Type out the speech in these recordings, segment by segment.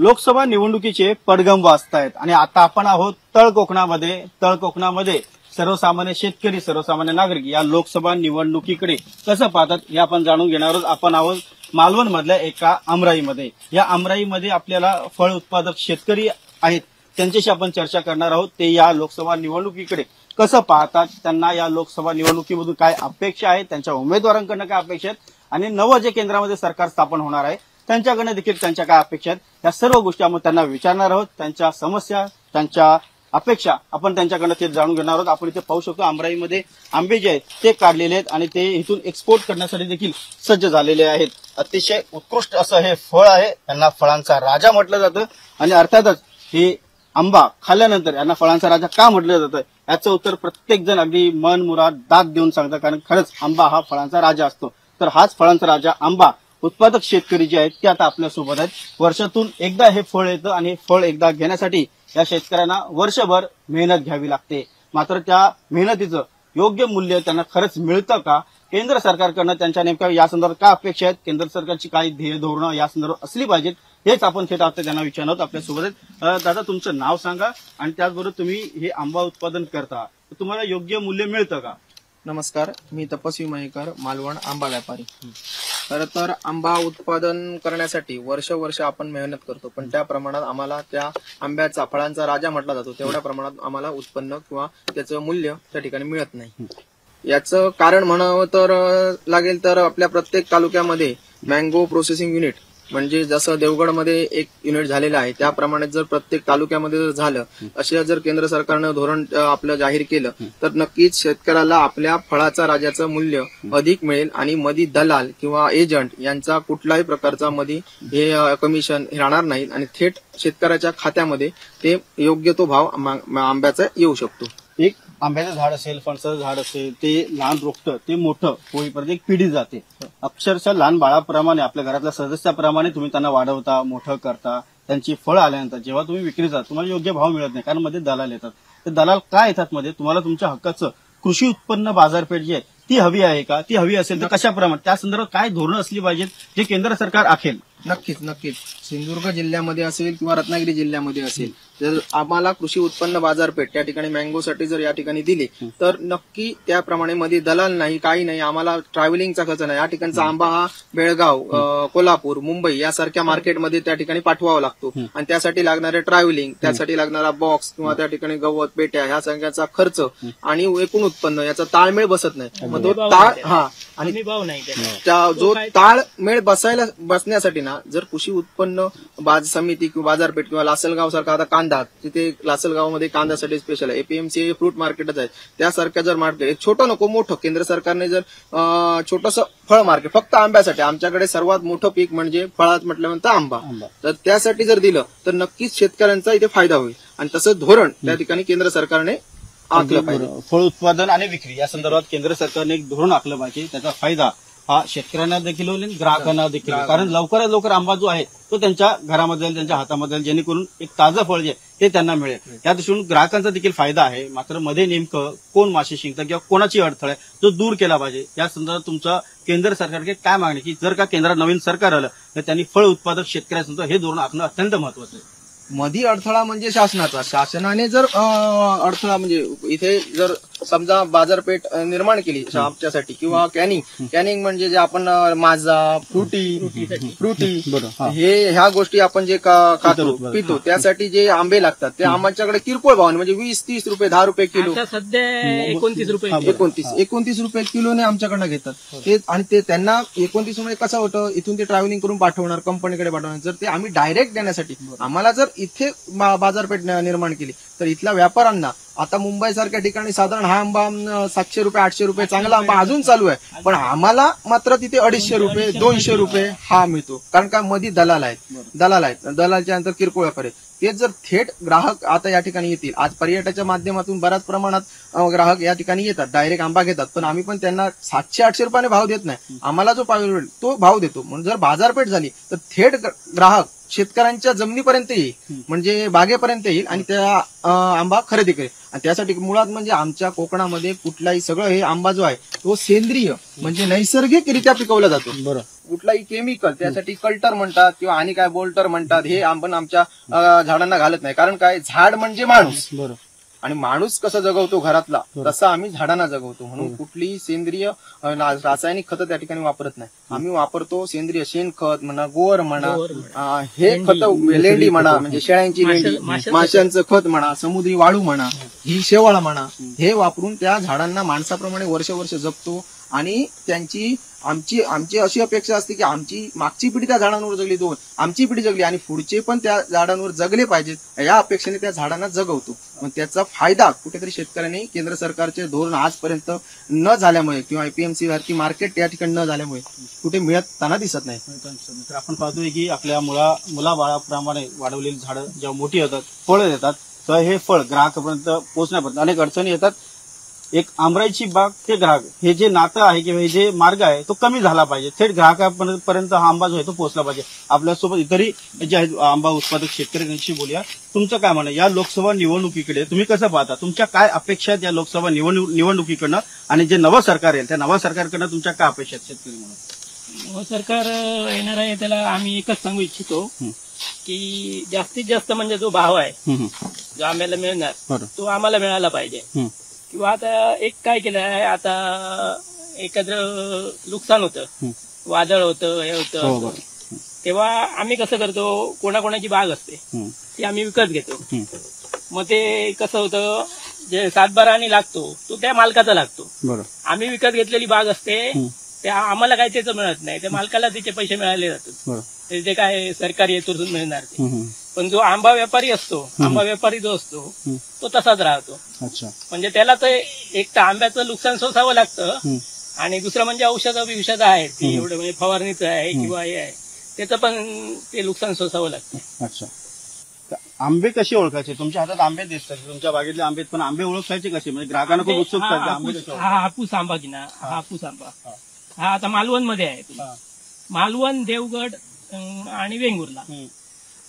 लोकसभा निवडणुकीचे पडघम वाजतायत आणि आता आपण आहोत तळ कोकणामध्ये सर्वसामान्य शेतकरी सर्वसामान्य नागरिक या लोकसभा निवडणुकीकडे कसं पाहतात हे आपण जाणून घेणार आहोत। आपण आहोत मालवण मधल्या एका आमराईमध्ये। या आमराईमध्ये आपल्याला फळ उत्पादक शेतकरी आहेत, त्यांच्याशी आपण चर्चा करणार आहोत। ते या लोकसभा निवडणुकीकडे कसं पाहतात, त्यांना या लोकसभा निवडणुकीमधून काय अपेक्षा आहेत, त्यांच्या उमेदवारांकडून काय अपेक्षा आहेत आणि नवं जे केंद्रामध्ये सरकार स्थापन होणार आहे त्यांच्याकडे देखील त्यांच्या काय अपेक्षा आहेत, या सर्व गोष्टी आपण त्यांना विचारणार आहोत। त्यांच्या समस्या, त्यांच्या अपेक्षा आपण त्यांच्याकडे ते जाणून घेणार आहोत। आपण इथे पाहू शकतो आमराईमध्ये आंबे जे आहेत ते काढलेले आहेत आणि ते इथून एक्सपोर्ट करण्यासाठी देखील सज्ज झालेले आहेत। अतिशय उत्कृष्ट असं हे फळ आहे, यांना फळांचा राजा म्हटलं जातं आणि अर्थातच हे आंबा खाल्ल्यानंतर यांना फळांचा राजा का म्हटलं जातं याचं उत्तर प्रत्येक जण अगदी मन मुराद दात देऊन सांगतात, कारण खरंच आंबा हा फळांचा राजा असतो। तर हाच फळांचा राजा आंबा उत्पादक शेतकरी जे आहेत ते आता आपल्या सोबत आहेत। वर्षातून एकदा हे फळ येतं आणि हे फळ एकदा घेण्यासाठी या शेतकऱ्यांना वर्षभर मेहनत घ्यावी लागते, मात्र त्या मेहनतीचं योग्य मूल्य त्यांना खरंच मिळतं का, केंद्र सरकारकडनं त्यांच्या नेमक्या या संदर्भात काय अपेक्षा आहेत, केंद्र सरकारची काही ध्येय धोरणं या संदर्भात असली पाहिजेत, हेच आपण थेट आता त्यांना विचारणार आहोत। आपल्या सोबत आहेत दादा, तुमचं नाव सांगा आणि त्याचबरोबर तुम्ही हे आंबा उत्पादन करता, तर तुम्हाला योग्य मूल्य मिळतं का? नमस्कार, मी तपस्वी मयेकर, मालवण आंबा व्यापारी। खरं तर आंबा उत्पादन करण्यासाठी वर्ष आपण मेहनत करतो, पण त्या प्रमाणात आम्हाला त्या आंब्याचा फळांचा राजा म्हटला जातो तेवढ्या प्रमाणात आम्हाला उत्पन्न किंवा त्याचं मूल्य त्या ठिकाणी मिळत नाही। याचं कारण म्हणावं तर लागेल तर आपल्या प्रत्येक तालुक्यामध्ये मँगो प्रोसेसिंग युनिट म्हणजे जसं देवगडमध्ये एक युनिट झालेलं आहे त्याप्रमाणे जर प्रत्येक तालुक्यामध्ये जर झालं, असे जर केंद्र सरकारनं धोरण आपलं जाहीर केलं तर नक्कीच शेतकऱ्याला आपल्या फळाचा राजाचं मूल्य अधिक मिळेल आणि मधी दलाल किंवा एजंट यांचा कुठलाही प्रकारचा मधी हे कमिशन राहणार नाही आणि थेट शेतकऱ्याच्या खात्यामध्ये ते योग्य तो भाव आंब्याचा येऊ शकतो। एक आंब्याचं झाड असेल, फणसाचं झाड असेल, ते लहान रोपटं ते मोठं होईपर्यंत एक पिढी जाते। अक्षरशः लहान बाळाप्रमाणे आपल्या घरातल्या सदस्याप्रमाणे तुम्ही त्यांना वाढवता, मोठं करता। त्यांची फळं आल्यानंतर जेव्हा तुम्ही विक्रीचा तुम्हाला योग्य भाव मिळत नाही, कारण मध्ये दलाल येतात। ते दलाल काय येतात मध्ये, तुम्हाला तुमच्या हक्काचं कृषी उत्पन्न बाजारपेठ जी आहे ती हवी आहे का, ती हवी असेल तर कशा प्रमाणात, त्या संदर्भात काय धोरणं असली पाहिजेत जे केंद्र सरकार आखेल? नक्कीच सिंधुदुर्ग जिल्ह्यामध्ये असेल किंवा रत्नागिरी जिल्ह्यामध्ये असेल, जर आम्हाला कृषी उत्पन्न बाजारपेठ त्या ठिकाणी मँगोसाठी जर या ठिकाणी दिली तर नक्की त्याप्रमाणे मध्ये दलाल नाही, काही नाही, आम्हाला ट्रॅव्हलिंगचा खर्च नाही। या ठिकाणचा आंबा हा बेळगाव, कोल्हापूर, मुंबई यासारख्या मार्केटमध्ये त्या ठिकाणी पाठवावा लागतो आणि त्यासाठी लागणारे ट्रॅव्हलिंग, त्यासाठी लागणारा बॉक्स किंवा त्या ठिकाणी गवत, पेट्या ह्या सगळ्याचा खर्च आणि एकूण उत्पन्न याचा ताळमेळ बसत नाही। मग तो आणि जो ताळमेळ बसण्यासाठी ना जर कृषी उत्पन्न समिती किंवा बाजारपेठ किंवा लासलगाव सारखा, आता कांदा तिथे लासलगावमध्ये कांद्यासाठी स्पेशल आहे, एपीएमसी फ्रूट मार्केटच आहे, त्यासारख्या जर मार्केट छोटं नको मोठं केंद्र सरकारने जर छोटंसं फळ मार्केट फक्त आंब्यासाठी, आमच्याकडे सर्वात मोठं पीक म्हणजे फळात म्हटल्यानंतर आंबा, तर त्यासाठी जर दिलं तर नक्कीच शेतकऱ्यांचा इथे फायदा होईल आणि तसं धोरण त्या ठिकाणी केंद्र सरकारने आखलं पाहिजे। फळ उत्पादन आणि विक्री या संदर्भात केंद्र सरकारने एक धोरण आखलं पाहिजे, त्याचा फायदा हा शेतकऱ्यांना देखील होईल, ग्राहकांना देखील, कारण लवकरात लवकर आंबा जो आहे तो त्यांच्या घरामध्ये जाईल, त्यांच्या हातामध्ये जाईल, जेणेकरून एक ताजं फळ जे ते त्यांना मिळेल। या दृष्टीने ग्राहकांचा देखील फायदा आहे, मात्र मध्ये नेमकं कोण माशी शिंकतं किंवा कोणाची अडथळा आहे तो दूर केला पाहिजे। या संदर्भात तुमचं केंद्र सरकारकडे काय मागणी, की जर का केंद्रात नवीन सरकार आलं तर त्यांनी फळ उत्पादक शेतकऱ्यांचं हे धोरण आखणं अत्यंत महत्वाचं आहे। मधी अडथळा म्हणजे शासनाने जर अडथळा म्हणजे इथे जर समजा बाजारपेठ निर्माण केली आमच्यासाठी किंवा कॅनिंग म्हणजे जे आपण माझा, फ्रुटी हे ह्या गोष्टी आपण जे खातो पितो त्यासाठी जे आंबे लागतात ते आमच्याकडे किरकोळ भावाने म्हणजे 20-30 रुपये 10 रुपये किलो, सध्या 29 रुपये किलोने आमच्याकडनं घेतात ते, आणि ते त्यांना 29 रुपये कसं होतं, इथून ते ट्रॅव्हलिंग करून पाठवणार, कंपनीकडे पाठवणार, जर ते आम्ही डायरेक्ट देण्यासाठी आम्हाला जर इथे बाजारपेठ निर्माण केली तर इथल्या व्यापाऱ्यांना, आता मुंबई सारख्या ठिकाणी साधारण हा आंबा 700 रुपये 800 रुपये चांगला आंबा अजून चालू आहे, पण आम्हाला मात्र तिथे 250 रुपये 200 रुपये हा मिळतो, कारण का मध्ये दलाल आहेत, दलालच्या नंतर किरकोळ व्यापारी, तेच जर थेट ग्राहक आता या ठिकाणी येतील, आज पर्यटनाच्या माध्यमातून बऱ्याच प्रमाणात ग्राहक या ठिकाणी येतात, डायरेक्ट आंबा घेतात, पण आम्ही पण त्यांना 700-800 रुपयाने भाव देत नाही, आम्हाला जो पाहिजे तो भाव देतो। म्हणून जर बाजारपेठ झाली तर थेट ग्राहक शेतकऱ्यांच्या जमिनीपर्यंत येईल, म्हणजे बागेपर्यंत येईल आणि त्या आंबा खरेदी करेल। आणि त्यासाठी मुळात म्हणजे आमच्या कोकणामध्ये कुठलाही सगळं हे आंबा जो आहे तो सेंद्रिय म्हणजे नैसर्गिकरित्या पिकवला जातो। कुठलाही केमिकल त्यासाठी कल्टर म्हणतात किंवा आणि काय बोल्टर म्हणतात, हे आपण आमच्या झाडांना घालत नाही. कारण काय, झाड म्हणजे माणूस, बरोबर. आणि माणूस कसं जगवतो घरातला, तसं आम्ही झाडांना जगवतो. म्हणून कुठलीही सेंद्रिय रासायनिक खतं त्या ठिकाणी वापरत नाही. आम्ही वापरतो सेंद्रिय शेणखत म्हणा, गोवर म्हणा, हे खत, लेंडी म्हणा म्हणजे शेळ्यांची लेंडी, माशांचं खत म्हणा, समुद्री वाळू म्हणा, ही शेवाळ म्हणा, हे वापरून त्या झाडांना माणसाप्रमाणे वर्ष जगतो. आणि आमची अशी अपेक्षा असते की आमची मागची पिढी त्या झाडांवर जगली, आमची पिढी जगली आणि पुढचे पण त्या झाडांवर जगले पाहिजेत, या अपेक्षेने त्या झाडांना जगवतो. मग त्याचा फायदा कुठेतरी शेतकऱ्यांनी, केंद्र सरकारचे धोरण आजपर्यंत न झाल्यामुळे किंवा APMC सारखी मार्केट या ठिकाणी न झाल्यामुळे कुठे मिळताना दिसत नाही. तर आपण पाहतोय की आपल्या मुलाबाळाप्रमाणे वाढवलेली झाडं जेव्हा मोठी होतात, फळं देतात, तर हे फळ ग्राहकापर्यंत पोहोचण्यापर्यंत अनेक अडचणी येतात. एक आमराईची बाग ते ग्राहक, हे जे नातं आहे किंवा हे जे मार्ग आहे तो कमी झाला पाहिजे. थेट ग्राहकापर्यंत हा आंबा जो आहे तो पोहोचला पाहिजे. आपल्यासोबत इतरही जे आहेत आंबा उत्पादक शेतकऱ्यांशी बोलूया. तुमचं काय म्हणणं या लोकसभा निवडणुकीकडे, तुम्ही कसं पाहता? तुमच्या काय अपेक्षा आहेत या लोकसभा निवडणुकीकडनं, आणि जे नवं सरकार येईल त्या नव्या सरकारकडनं तुमच्या काय अपेक्षा आहेत शेतकरी म्हणून? नवं सरकार येणार आहे त्याला आम्ही एकच सांगू इच्छितो की जास्तीत जास्त म्हणजे जो भाव आहे जो आंब्याला मिळणार तो आम्हाला मिळाला पाहिजे. किंवा आता एक काय केलं आहे, आता एखादं नुकसान होतं, वादळ होतं, हे होतं, तेव्हा आम्ही कसं करतो, कोणाकोणाची बाग असते ती आम्ही विकत घेतो. मग ते कसं होतं, जे 7/12 लागतो तो त्या मालकाचा लागतो. आम्ही विकत घेतलेली बाग असते त्या आम्हाला काय त्याचं मिळत नाही, त्या मालकाला त्याचे पैसे मिळाले जातात, ते काय सरकारी हेतूतून मिळणार ते. पण जो आंबा व्यापारी असतो, आंबा व्यापारी जो असतो तो तसाच राहतो. म्हणजे त्याला तर एक तर आंब्याचं नुकसान सोसावं लागतं, आणि दुसरं म्हणजे औषधं आहेत ती एवढं, म्हणजे फवारणीचं आहे किंवा हे आहे, त्याचं पण ते नुकसान सोसावं लागतं. अच्छा, आंबे कसे ओळखायचे? तुमच्या हातात आंबे दिसतात, तुमच्या बागेतले आंबे, पण आंबे ओळखायचे कसे? म्हणजे ग्राहकांना खूप उत्सुकता आहे, आंबे कसे? हा हापूस आंबा की ना, हा हापूस आंबा हा आता मालवण मध्ये आहे. मालवण, देवगड आणि वेंगुर्ला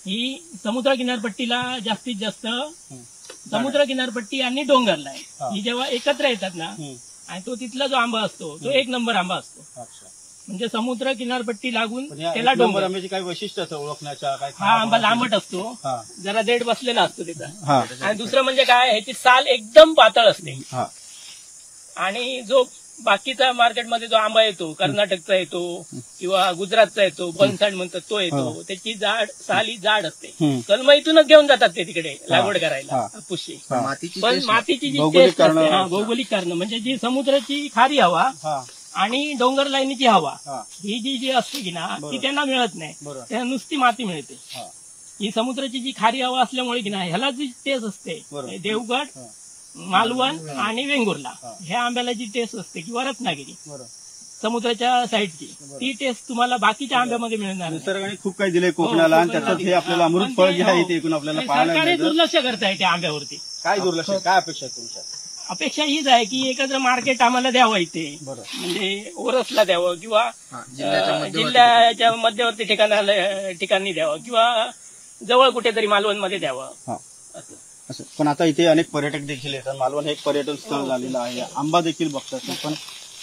ही समुद्र किनारपट्टीला जास्तीत जास्त, समुद्र किनारपट्टी आणि डोंगरला आहे. ही जेव्हा एकत्र येतात ना, आणि तो तिथला जो आंबा असतो तो 1 नंबर आंबा असतो. म्हणजे समुद्र किनारपट्टी लागून त्याला डोंगर. आंब्याची काही वैशिष्ट्य असतं ओळखण्याच्या? हा आंबा लांबट असतो, जरा देठ बसलेला असतो त्याचा. आणि दुसरं म्हणजे काय, ह्याची साल एकदम पातळ असते. आणि जो बाकीचा मार्केटमध्ये जो आंबा येतो, कर्नाटकचा येतो किंवा गुजरातचा येतो, बनसाड म्हणतात तो येतो, त्याची साली जाड असते. कलमाईतूनच घेऊन जातात ते तिकडे लागवड करायला हापूसची. पण मातीची जी टेस्ट असते, भौगोलिक कारण म्हणजे जी समुद्राची खारी हवा आणि डोंगर लाईनीची हवा, ही जी असते की ना, ती त्यांना मिळत नाही, त्यांना नुसती माती मिळते. ही समुद्राची जी खारी हवा असल्यामुळे की ना, ह्याला जी टेस्ट असते, देवगड, मालवण आणि वेंगुर्ला ह्या आंब्याला जी टेस्ट असते किंवा रत्नागिरी समुद्राच्या साईडची, ती टेस्ट तुम्हाला बाकीच्या आंब्यामध्ये मिळणार. निसर्गाने खूप काही दिले कोकणाला, आणि त्याच्यात हे आपल्याला अमृत फळ जे आहे ते एकूण आपल्याला पाहायला सरकारने दुर्लक्ष करताय त्या आंब्यावरती. काय दुर्लक्ष, काय अपेक्षा आहे तुमच्या? अपेक्षा हीच आहे की एकत्र मार्केट आम्हाला द्यावं इथे, म्हणजे ओरसला द्यावं किंवा जिल्ह्याच्या मध्यवर्ती ठिकाणी द्यावं किंवा जवळ कुठेतरी मालवण मध्ये द्यावं असं. पण आता इथे अनेक पर्यटक देखील येतात, मालवण हे एक पर्यटन स्थळ झालेलं आहे, आंबा देखील बघतात. पण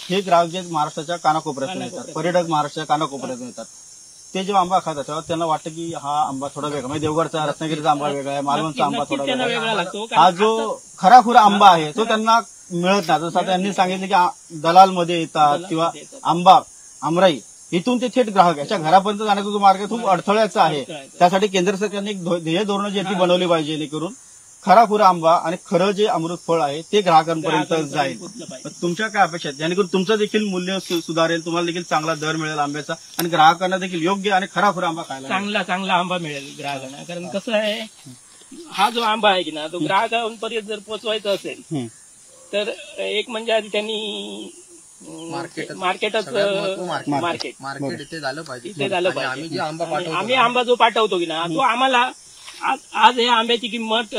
हे ग्राहक जे महाराष्ट्राच्या कानाकोपऱ्यातून येतात, पर्यटक महाराष्ट्राच्या कानाकोपऱ्यातून येतात, ते जेव्हा आंबा खातात तेव्हा त्यांना वाटतं की हा आंबा थोडा वेगळा, म्हणजे देवगडचा, रत्नागिरीचा आंबा वेगळा आहे, मालवणचा आंबा थोडा वेगळा आहे. हा जो खराखुरा आंबा आहे तो त्यांना मिळत नाही. जसं त्यांनी सांगितलं की दलालमध्ये येतात किंवा आंबा, आमराई, इथून ते थेट ग्राहक याच्या घरापर्यंत जाण्याचा जो मार्ग खूप अडथळ्याचा आहे. त्यासाठी केंद्र सरकारने एक ध्येय धोरण जी बनवली पाहिजे, जेणेकरून खराखुरा आंबा आणि खरं जे अमृत फळ आहे ते ग्राहकांपर्यंत जाईल. तुमच्या काय अपेक्षा आहेत, जेणेकरून तुमचं देखील मूल्य सुधारेल, तुम्हाला देखील चांगला दर मिळेल आंब्याचा, आणि ग्राहकांना देखील योग्य आणि खराखुरा आंबा खायला चांगला आंबा मिळेल ग्राहकांना. कारण कसं आहे, हा जो आंबा आहे की ना, तो ग्राहकांपर्यंत जर पोहोचवायचा असेल तर एक म्हणजे आधी त्यांनी मार्केट इथे झालं पाहिजे. आम्ही आंबा जो पाठवतो की ना, तो आम्हाला आज या आंब्याची किंमत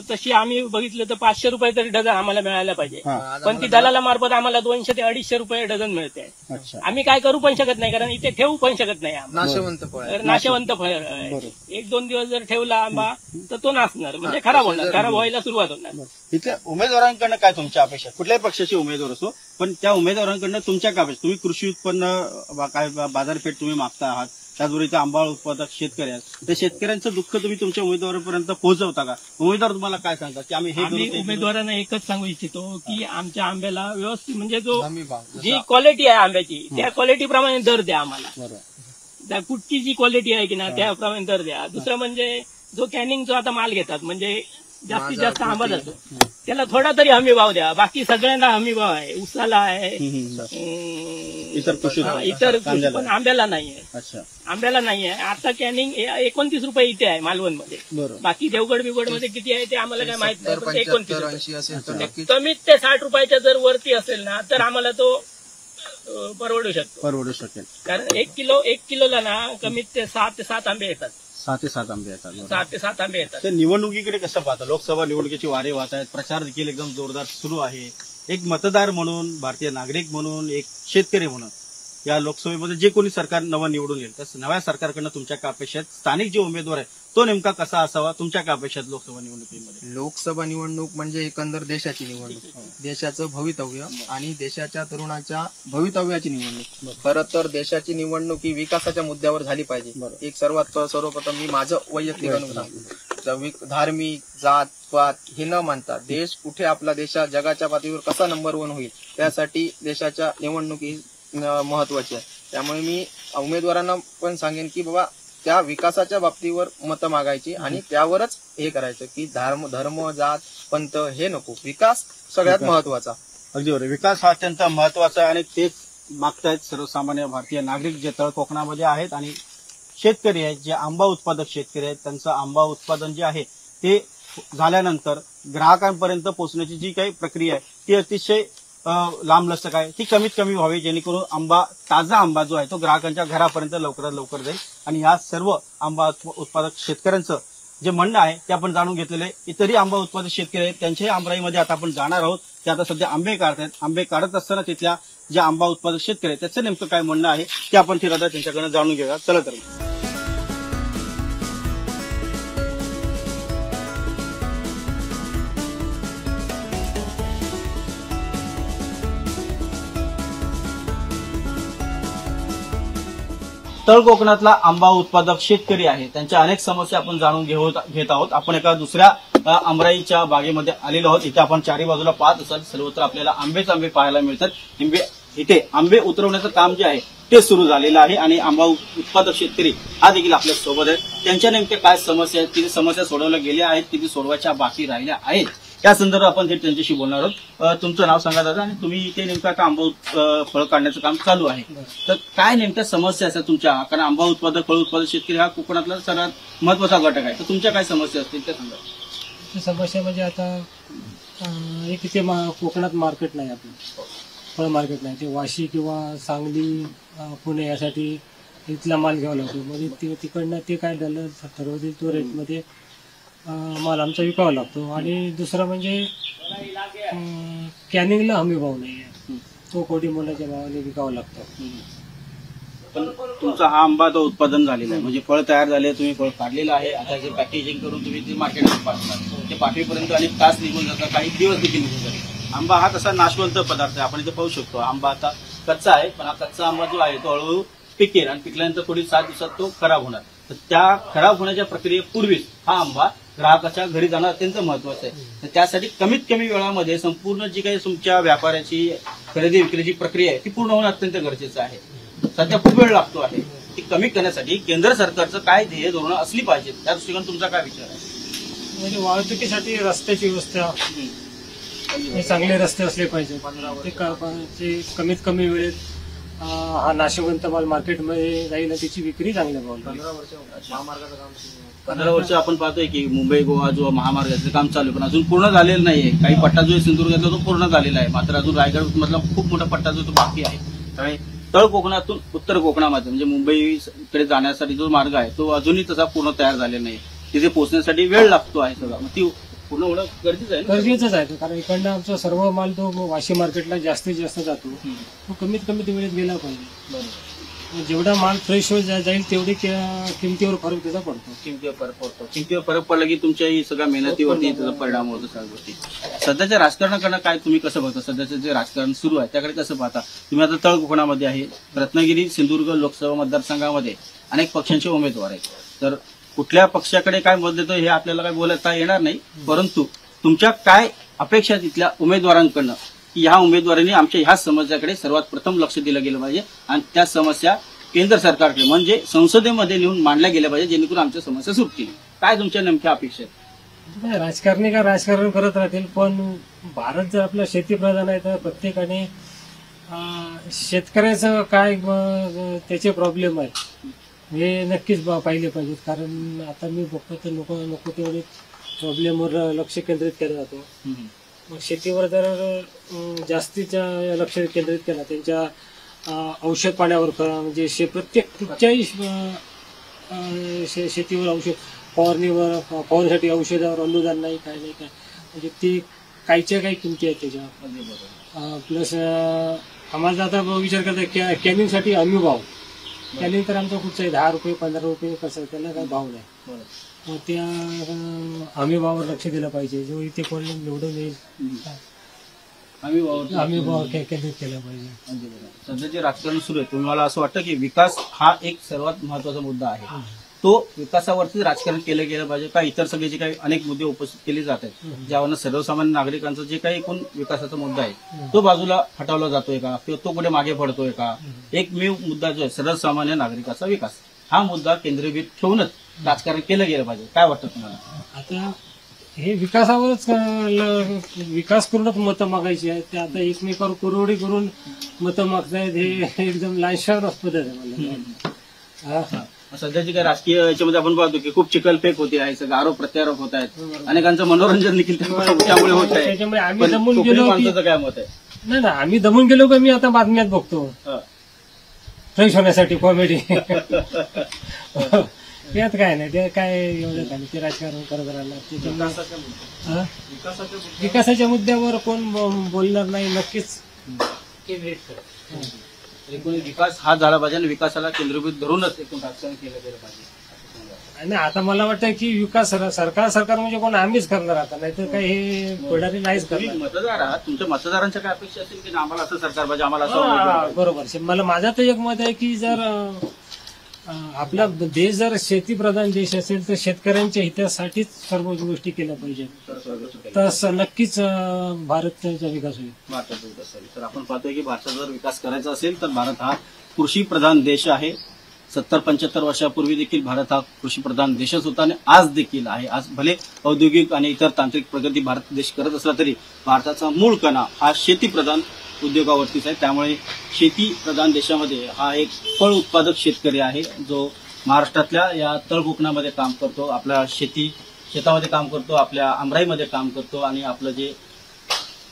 तशी आम्ही बघितलं तर 500 रुपये तरी डझन आम्हाला मिळायला पाहिजे, हा. पण ती दलाला मार्फत आम्हाला 200 ते 250 रुपये डझन मिळते. अच्छा. आम्ही काय करू पण शकत नाही, कारण इथे ठेवू पण शकत नाही आंबा. नाशवंत फळ आहे. तर नाशवंत फळ आहे. बरोबर. 1-2 दिवस जर ठेवला आंबा तर तो नासणार, म्हणजे खराब होणार, खराब व्हायला सुरुवात होणार. इथल्या उमेदवारांकडनं काय तुमच्या अपेक्षा, कुठल्याही पक्षाचे उमेदवार असो, पण त्या उमेदवारांकडनं तुमच्या काय अपेक्षा, तुम्ही कृषी उत्पन्न काय बाजारपेठ तुम्ही मागता आहात, त्याचबरोबर इथे आंबा उत्पादक शेतकरी आहेत, त्या शेतकऱ्यांचं दुःख तुम्ही तुमच्या उमेदवारापर्यंत पोहोचवता का? उमेदवार तुम्हाला काय सांगतात की आम्ही हे करू, आम्ही ते करू? उमेदवारांना एकच सांगू इच्छितो की आमच्या आंब्याला व्यवस्थित, म्हणजे जो हमी भाव जी क्वालिटी आहे आंब्याची त्या क्वालिटी प्रमाणे दर द्या आम्हाला. बरोबर. त्या कुठची जी क्वालिटी आहे की ना त्याप्रमाणे दर द्या. दुसरं म्हणजे जो कॅनिंगचा आता माल घेतात, म्हणजे जास्तीत जास्त आंबा जातो, त्याला थोडा तरी हमी भाव द्या. बाकी सगळ्यांना हमी भाव आहे, उसाला आहे, इतर कृषी इतर पण आंब्याला नाही आहे. अच्छा. आंब्याला नाही आहे. आता कॅनिंग 29 रुपये इथे आहे मालवण मध्ये. बरोबर. बाकी देवगड बिवगड मध्ये किती आहे ते आम्हाला काय माहित नाही, पण 29 75 रुपये. 80 असेल तर नक्कीच कमीत ते 60 रुपयाच्या जर वरती असेल ना तर आम्हाला तो परवडू शकतो. परवडू शकेल. कारण 1 किलोला ना कमीत ते 6 ते 7 आंबे येतात. 6 ते 7 आंबे येतात. बरोबर. 7 ते 7 आंबे येतात. ते निवडणुकीकडे कसं पाहता? लोकसभा निवडणुकीची वारे वाहत आहेत, प्रचार देखील एकदम जोरदार सुरू आहे. एक मतदार म्हणून, भारतीय नागरिक म्हणून, एक शेतकरी म्हणून या लोकसभेमध्ये जे कोणी सरकार नवं निवडून येईल, तर नव्या सरकारकडनं तुमच्या काय अपेक्षा आहेत? स्थानिक जे उमेदवार आहे तो नेमका कसा असावा, तुमच्या काय अपेक्षा आहेत लोकसभा निवडणुकीमध्ये? लोकसभा निवडणूक म्हणजे एकंदर देशाची निवडणूक, देशाचं भवितव्य आणि देशाच्या तरुणाच्या भवितव्याची निवडणूक. खरं तर देशाची निवडणूक ही विकासाच्या मुद्द्यावर झाली पाहिजे. एक सर्वप्रथम मी माझं वैयक्तिक अनुभव, धार्मिक, जात पात हे न मानता देश कुठे आपला देशा जगाच्या पातळीवर कसा नंबर 1 होईल, त्यासाठी देशाच्या निवडणुकी महत्वाची आहे. त्यामुळे मी उमेदवारांना पण सांगेन की बाबा त्या विकासाच्या बाबतीवर मतं मागायची आणि त्यावरच हे करायचं की धर्म जात पंथ हे नको, विकास सगळ्यात महत्वाचा. अगदी बरोबर. विकास हा अत्यंत महत्वाचा आहे आणि तेच मागतायत सर्वसामान्य भारतीय नागरिक जे तळ कोकणामध्ये आहेत आणि शेतकरी आहेत, जे आंबा उत्पादक शेतकरी आहेत. त्यांचं आंबा उत्पादन जे आहे ते झाल्यानंतर ग्राहकांपर्यंत पोहोचण्याची जी काही प्रक्रिया आहे ती अतिशय लांबलचक आहे, ती कमीत कमी व्हावी, जेणेकरून आंबा, ताजा आंबा जो आहे तो ग्राहकांच्या घरापर्यंत लवकरात लवकर जाईल. आणि ह्या सर्व आंबा उत्पादक शेतकऱ्यांचं जे म्हणणं आहे ते आपण जाणून घेतलेलं आहे. इतरही आंबा उत्पादक शेतकरी आहेत त्यांच्याही आंबराईमध्ये आता आपण जाणार आहोत. ते आता सध्या आंबे काढतायत. आंबे काढत असताना तिथल्या जे आंबा उत्पादक शेतकरी आहेत त्याचं नेमकं काय म्हणणं आहे ते आपण आता त्यांच्याकडनं जाणून घेऊया. चला तर. तळ कोकणातला आंबा उत्पादक शेतकरी आहे, त्यांच्या अनेक समस्या आपण जाणून घेत आहोत. आपण एका दुसऱ्या आंबराईच्या बागेमध्ये आलेलो आहोत. इथे आपण चारी बाजूला पाहत असाल सर्वत्र आपल्याला आंबेच आंबे पाहायला मिळतात. इथे आंबे उतरवण्याचं काम जे आहे ते सुरू झालेलं आहे आणि आंबा उत्पादक शेतकरी हा देखील आपल्या सोबत आहे. त्यांच्या नेमक्या काय समस्या आहेत, किती समस्या सोडवल्या गेल्या आहेत, किती सोडवायच्या बाकी राहिल्या आहेत, या संदर्भात आपण थेट त्यांच्याशी बोलणार आहोत. तुमचं नाव सांगा दादा, आणि तुम्ही इथे नेमकं आता आंबा फळ काढण्याचं काम चालू आहे, तर काय नेमक्या समस्या असतात तुमच्या? कारण आंबा उत्पादक, फळ उत्पादक शेतकरी हा कोकणातला सर्वात महत्वाचा घटक आहे, तर तुमच्या काय समस्या असतील त्या सांगा. समस्या म्हणजे आता एक इथे कोकणात मार्केट नाही, आपलं फळ मार्केट नाही. ते वाशी किंवा सांगली, पुणे यासाठी इथला माल घ्यावा लागतो. म्हणजे तिकडनं ते काय झालं ठरवतील तो रेटमध्ये माल आमचा विकावा लागतो. आणि दुसरं म्हणजे कॅनिंगला हमी भाव नाही आहे, तो कोटी मोलाच्या भावाने विकावा लागतो. पण तुमचा हा आंबा तो उत्पादन झालेला आहे, म्हणजे फळ तयार झाले, तुम्ही फळ काढलेलं आहे, आता जे पॅकेजिंग करून तुम्ही ते मार्केटमध्ये पाठवतात, ते पाठवीपर्यंत अनेक तास निघून जातात, काही दिवस देखील निघून जातात. आंबा हा तसा नाशवंत पदार्थ आहे, आपण इथे पाहू शकतो. आंबा आता कच्चा आहे, पण हा कच्चा आंबा जो आहे तो हळूहळू पिकेल आणि पिकल्यानंतर थोडी 7 दिवसात तो खराब होणार. तर त्या खराब होण्याच्या प्रक्रियेपूर्वीच हा आंबा ग्राहकाच्या घरी जाणं अत्यंत महत्वाचं आहे. तर त्यासाठी कमीत कमी वेळामध्ये संपूर्ण जी काही तुमच्या व्यापाराची खरेदी विक्रीची प्रक्रिया आहे ती पूर्ण होणं अत्यंत गरजेचं आहे. सध्या खूप वेळ लागतो आहे, ती कमी करण्यासाठी केंद्र सरकारचं काय ध्येय धोरणं असली पाहिजे, त्या दृष्टिकोन तुमचा काय विचार आहे? म्हणजे वाहतुकीसाठी रस्त्याची व्यवस्था, हे चांगले रस्ते असले पाहिजे. ते कमीत कमी वेळेत हा नाशवंत माल मार्केटमध्ये जाईल, त्याची विक्री चांगल्या भावाला. 15 वर्ष आपण पाहतोय की मुंबई गोवा जो महामार्गाचं काम चालू आहे, पण अजून पूर्ण झालेलं नाहीये. काही पट्टा जो सिंधुदुर्गातला तो पूर्ण झालेला आहे, मात्र अजून रायगड मधला खूप मोठा पट्टा जो तो बाकी आहे. त्यामुळे तळ कोकणातून उत्तर कोकणामध्ये म्हणजे मुंबईकडे जाण्यासाठी जो मार्ग आहे तो अजूनही तसा पूर्ण तयार झालेला नाही. तिथे पोहोचण्यासाठी वेळ लागतो आहे सगळं, मग ती पूर्ण होणं गरजेचं आहे ना? गरजेचंच आहे कारण इकडनं आमचा सर्व माल तो वाशी मार्केटला जास्तीत जास्त जातो, तो कमीत कमी वेळेत गेला पाहिजे. मग जेवढा माल फ्रेश जाईल तेवढी किमतीवर फरक त्याचा पडतो. किमतीवर फरक पडतो. किमतीवर फरक पडला की तुमच्या ही सगळ्या मेहनतीवरती त्याचा परिणाम होतो सगळ्या गोष्टी. सध्याच्या राजकारणाकडे काय तुम्ही कसं पाहता? सध्याचं जे राजकारण सुरू आहे त्याकडे कसं पाहता तुम्ही? आता तळ कोकणामध्ये आहे, रत्नागिरी सिंधुदुर्ग लोकसभा मतदारसंघामध्ये अनेक पक्षांचे उमेदवार आहेत, तर कुठल्या पक्षाकडे काय मत देतो हे आपल्याला काय बोलता येणार नाही, परंतु तुमच्या काय अपेक्षा तिथल्या उमेदवारांकडनं की ह्या उमेदवारांनी आमच्या ह्या समस्याकडे सर्वात प्रथम लक्ष दिलं गेलं पाहिजे आणि त्या समस्या केंद्र सरकारकडे म्हणजे संसदेमध्ये नेऊन मांडल्या गेल्या पाहिजे जेणेकरून आमच्या समस्या सुटतील. काय तुमच्या नेमक्या अपेक्षा आहेत? राजकारणी का राजकारण करत राहतील, पण भारत जर आपला शेतीप्रधान आहे तर प्रत्येकाने शेतकऱ्याचं काय त्याचे प्रॉब्लेम आहेत हे नक्कीच पाहिले पाहिजेत. कारण आता मी बघतो तर नको तेवढे प्रॉब्लेमवर लक्ष केंद्रित केलं जातो. मग शेतीवर जर जास्तीच्या लक्ष केंद्रित केलं, त्यांच्या औषध पाण्यावर म्हणजे प्रत्येक कुठच्याही शेतीवर औषध फवारणीसाठी औषधावर अनुदान नाही, काय नाही काय, म्हणजे ती काहीच्या काही किमती आहेत त्याच्यावर. प्लस आम्हाला आता विचार करता कॅनिंगसाठी हमी भाव, कॅनिंग तर आमचा खूपच आहे, 10 रुपये 15 रुपये कसं, त्याला काही भाव नाही. मग त्या हमी भावावर लक्ष दिलं पाहिजे, जो इथे कोण निवडून येईल हमी भाव केंद्रित केला पाहिजे. सध्या जे राजकारण सुरू आहे तुम्हाला असं वाटतं की विकास हा एक सर्वात महत्वाचा मुद्दा आहे, तो विकासावरती राजकारण केलं गेलं पाहिजे का इतर सगळे जे काही अनेक मुद्दे उपस्थित केले जात आहेत ज्यावरनं सर्वसामान्य नागरिकांचा जे काही एकूण विकासाचा मुद्दा आहे तो बाजूला हटवला जातोय का किंवा तो कुठे मागे पडतोय का? एकमेव मुद्दा जो आहे सर्वसामान्य नागरिकाचा विकास हा मुद्दा केंद्रीभूत ठेवूनच राजकारण केलं गेलं पाहिजे. काय वाटतं तुम्हाला? आता हे विकासावरच विकास करूनच मतं मागायची आहेत, ते आता एकमेकावर कुरवडी करून मतं मागतायत, हे एकदम लांछनास्पद पद्धत आहे. सध्याची काय राजकीय याच्यामध्ये आपण पाहतो की खूप चिखलफेक होते आहे, सगळे आरोप प्रत्यारोप होत आहेत, अनेकांचं मनोरंजन देखील त्यामुळे होत आहे. त्याच्यामुळे आम्ही दमून गेलो. माणसाचं काय मत आहे? नाही आम्ही दमून गेलो का मी आता बातम्यात बघतो फ्रेश होण्यासाठी कॉमेडी त्यात काय नाही, ते काय एवढं काय ते राजकारण करत राहिला. विकासाच्या मुद्द्यावर कोण बोलणार नाही नक्कीच. एकूण विकास हा झाला पाहिजे आणि विकासाला केंद्रीभूत धरूनच एकूण राजकारण केलं गेलं पाहिजे. आणि आता मला वाटतं की विकास सरकार म्हणजे कोण आम्हीच करणार आता, नाहीतर काही हे पुढारी नाहीच करणार. मतदार आहात, तुमच्या मतदारांच्या काय अपेक्षा असतील की आम्हाला असं सरकार पाहिजे, आम्हाला असं? बरोबर. मला माझा तर एक मत आहे की जर आपला देश जर शेतीप्रधान देश असेल तर शेतकऱ्यांच्या हितासाठीच सर्व गोष्टी केल्या पाहिजेत, तर नक्कीच भारताचा विकास होईल. भारताचा विकास होईल. तर आपण पाहतोय की भारताचा जर विकास करायचा असेल तर भारत हा कृषी प्रधान देश आहे. 70-75 वर्षापूर्वी देखील भारत हा कृषी प्रधान देशच होता आणि आज देखील आहे. आज भले औद्योगिक आणि इतर तांत्रिक प्रगती भारत देश करत असला तरी भारताचा मूळ कणा हा शेती प्रधान उद्योगावरतीच आहे. त्यामुळे शेती प्रधान देशामध्ये हा एक फळ उत्पादक शेतकरी आहे जो महाराष्ट्रातल्या या तळ कोकणामध्ये काम करतो, आपल्या शेतामध्ये काम करतो, आपल्या आमराईमध्ये काम करतो आणि आपलं जे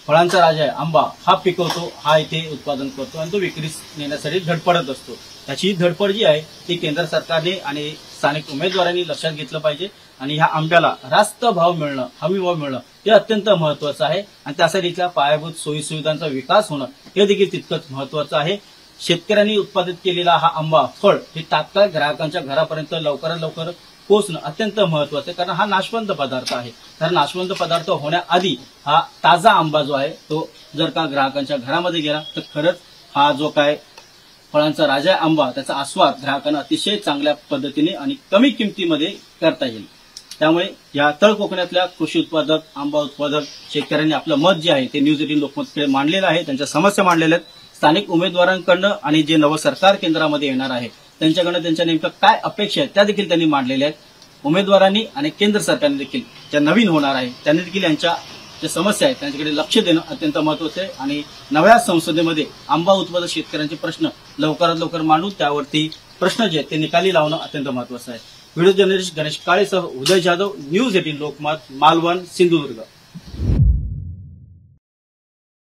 फळांचा राजा आहे आंबा हा पिकवतो, हा इथे उत्पादन करतो आणि तो विक्रीस नेण्यासाठी धडपडत असतो. त्याची धडपड जी आहे ती केंद्र सरकारने आणि स्थानिक उमेदवारांनी लक्षात घेतलं पाहिजे आणि ह्या आंब्याला रास्त भाव मिळणं, हमी भाव मिळणं हे अत्यंत महत्वाचं आहे आणि त्यासाठी इथल्या पायाभूत सोयीसुविधांचा विकास होणं हे देखील तितकंच महत्वाचं आहे. शेतकऱ्यांनी उत्पादित केलेला हा आंबा फळ हे तात्काळ ग्राहकांच्या घरापर्यंत लवकरात लवकर पोहोचणं अत्यंत महत्वाचं आहे, कारण हा नाशवंत पदार्थ आहे. तर नाशवंत पदार्थ होण्याआधी हा ताजा आंबा जो आहे तो जर का ग्राहकांच्या घरामध्ये गेला तर खरंच हा जो काय फळांचा राजा आंबा त्याचा आस्वाद ग्राहकांना अतिशय चांगल्या पद्धतीने आणि कमी किमतीमध्ये करता येईल. त्यामुळे या तळ कोकणातल्या कृषी उत्पादक, आंबा उत्पादक शेतकऱ्यांनी आपलं मत जे आहे ते न्यूज 18 लोकमतकडे मांडलेलं आहे, त्यांच्या समस्या मांडलेल्या आहेत. स्थानिक उमेदवारांकडनं आणि जे नवं सरकार केंद्रामध्ये येणार आहे त्यांच्याकडनं त्यांच्या नेमक्या काय अपेक्षा आहेत त्या देखील त्यांनी मांडलेल्या आहेत. उमेदवारांनी आणि केंद्र सरकारने देखील ज्या नवीन होणार आहे त्यांनी देखील यांच्या ज्या समस्या आहेत त्यांच्याकडे लक्ष देणं अत्यंत महत्वाचं आहे आणि नव्या संसदेमध्ये आंबा उत्पादक शेतकऱ्यांचे प्रश्न लवकरात लवकर मांडून त्यावरती प्रश्न जे आहेत ते निकाली लावणं अत्यंत महत्वाचं आहे. व्हिडिओ जर्नलिस्ट गणेश काळेसह उदय जाधव, न्यूज 18 लोकमत, मालवण, सिंधुदुर्ग.